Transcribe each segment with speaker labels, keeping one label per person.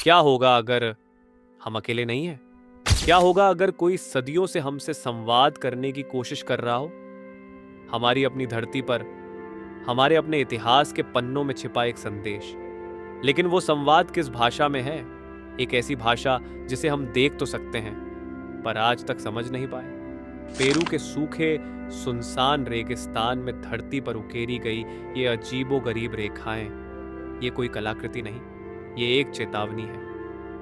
Speaker 1: क्या होगा अगर हम अकेले नहीं हैं? क्या होगा अगर कोई सदियों से हमसे संवाद करने की कोशिश कर रहा हो? हमारी अपनी धरती पर, हमारे अपने इतिहास के पन्नों में छिपा एक संदेश। लेकिन वो संवाद किस भाषा में है? एक ऐसी भाषा जिसे हम देख तो सकते हैं, पर आज तक समझ नहीं पाए। पेरू के सूखे सुनसान रेगिस्तान में धरती पर उकेरी गई ये अजीबो-गरीब रेखाएं, ये कोई कलाकृति नहीं, ये एक चेतावनी है।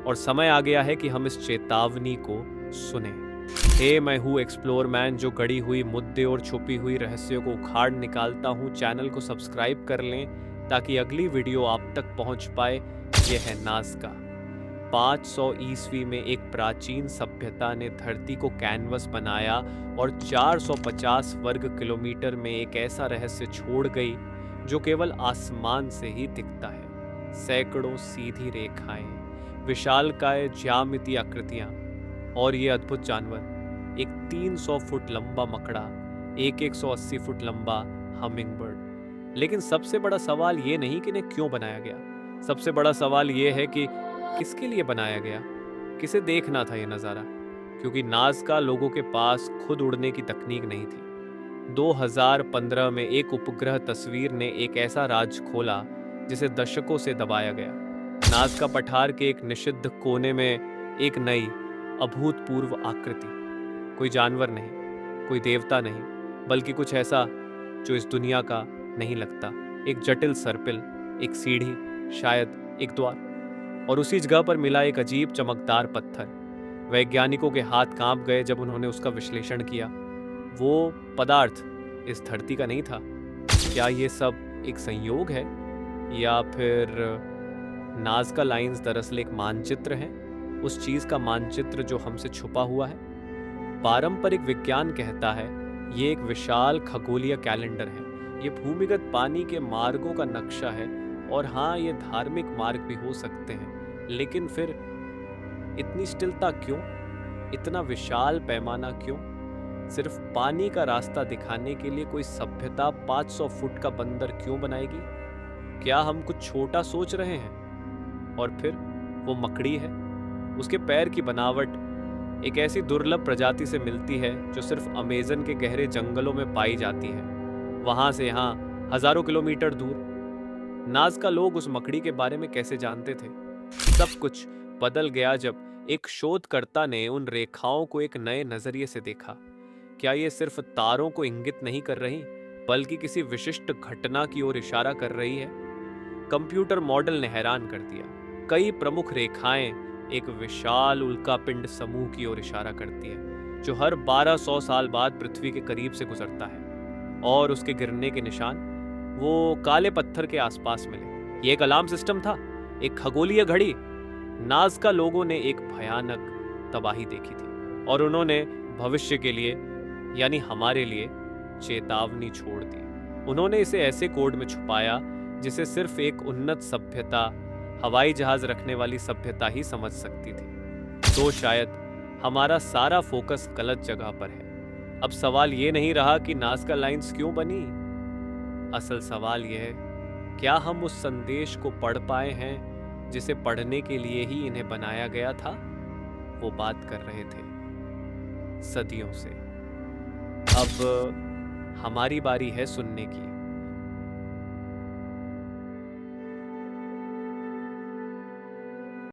Speaker 1: और समय आ गया है कि हम इस चेतावनी को सुने। मैं हूँ एक्सप्लोर मैन, जो गड़ी हुई मुद्दे और छुपी हुई रहस्यों को उखाड़ निकालता हूँ। चैनल को सब्सक्राइब कर लें ताकि अगली वीडियो आप तक पहुँच पाए। यह है नाज़का। 500 ईस्वी में एक प्राचीन सभ्यता ने धरती को कैनवस बनाया और 450 वर्ग किलोमीटर में एक ऐसा रहस्य छोड़ गई जो केवल आसमान से ही दिखता है। सैकड़ों सीधी रेखाएं, विशालकाय ज्यामितीय आकृतियां और ये अद्भुत जानवर, एक 300 फुट लंबा मकड़ा, एक 180 फुट लंबा हमिंगबर्ड। लेकिन सबसे बड़ा सवाल ये नहीं कि इन्हें क्यों बनाया गया, सबसे बड़ा सवाल ये है कि किसके लिए बनाया गया, किसे देखना था ये नज़ारा। क्योंकि नाज़का लोगों के पास खुद उड़ने की तकनीक नहीं थी। 2015 में एक उपग्रह तस्वीर ने एक ऐसा राज खोला जिसे दशकों से दबाया गया। नाज़का पठार के एक निषिद्ध कोने में एक नई अभूतपूर्व आकृति, कोई जानवर नहीं, कोई देवता नहीं, बल्कि कुछ ऐसा जो इस दुनिया का नहीं लगता। एक जटिल सर्पिल, एक सीढ़ी, शायद एक द्वार, और उसी जगह पर मिला एक अजीब चमकदार पत्थर। वैज्ञानिकों के हाथ कांप गए जब उन्होंने उसका विश्लेषण किया। वो पदार्थ इस धरती का नहीं था। क्या ये सब एक संयोग है, या फिर नाज़का लाइंस दरअसल एक मानचित्र है, उस चीज का मानचित्र जो हमसे छुपा हुआ है? पारंपरिक विज्ञान कहता है ये एक विशाल खगोलीय कैलेंडर है, ये भूमिगत पानी के मार्गों का नक्शा है। और हाँ, ये धार्मिक मार्ग भी हो सकते हैं, लेकिन फिर इतनी स्थिरता क्यों, इतना विशाल पैमाना क्यों? सिर्फ पानी का रास्ता दिखाने के लिए कोई सभ्यता 500 फुट का बंदर क्यों बनाएगी? क्या हम कुछ छोटा सोच रहे हैं? और फिर वो मकड़ी है, उसके पैर की बनावट एक ऐसी दुर्लभ प्रजाति से मिलती है जो सिर्फ अमेज़न के गहरे जंगलों में पाई जाती है, वहां से यहाँ हजारों किलोमीटर दूर। नाज़का लोग उस मकड़ी के बारे में कैसे जानते थे? सब कुछ बदल गया जब एक शोधकर्ता ने उन रेखाओं को एक नए नजरिए से देखा। क्या ये सिर्फ तारों को इंगित नहीं कर रही, बल्कि किसी विशिष्ट घटना की ओर इशारा कर रही है? कंप्यूटर मॉडल ने हैरान कर दिया। कई प्रमुख रेखाएं एक विशाल उल्कापिंड समूह की ओर इशारा करती है जो हर 1200 साल बाद पृथ्वी के करीब से गुजरता है, और उसके गिरने के निशान वो काले पत्थर के आसपास मिले। ये एक अलार्म सिस्टम था, एक खगोलीय घड़ी। नाज़का लोगों ने एक भयानक तबाही देखी थी और उन्होंने भविष्य के लिए, यानी हमारे लिए, चेतावनी छोड़ दी। उन्होंने इसे ऐसे कोड में छुपाया जिसे सिर्फ एक उन्नत सभ्यता, हवाई जहाज रखने वाली सभ्यता ही समझ सकती थी। तो शायद हमारा सारा फोकस गलत जगह पर है। अब सवाल ये नहीं रहा कि नाज़का लाइंस क्यों बनी। असल सवाल यह है, क्या हम उस संदेश को पढ़ पाए हैं जिसे पढ़ने के लिए ही इन्हें बनाया गया था? वो बात कर रहे थे सदियों से। अब हमारी बारी है सुनने की।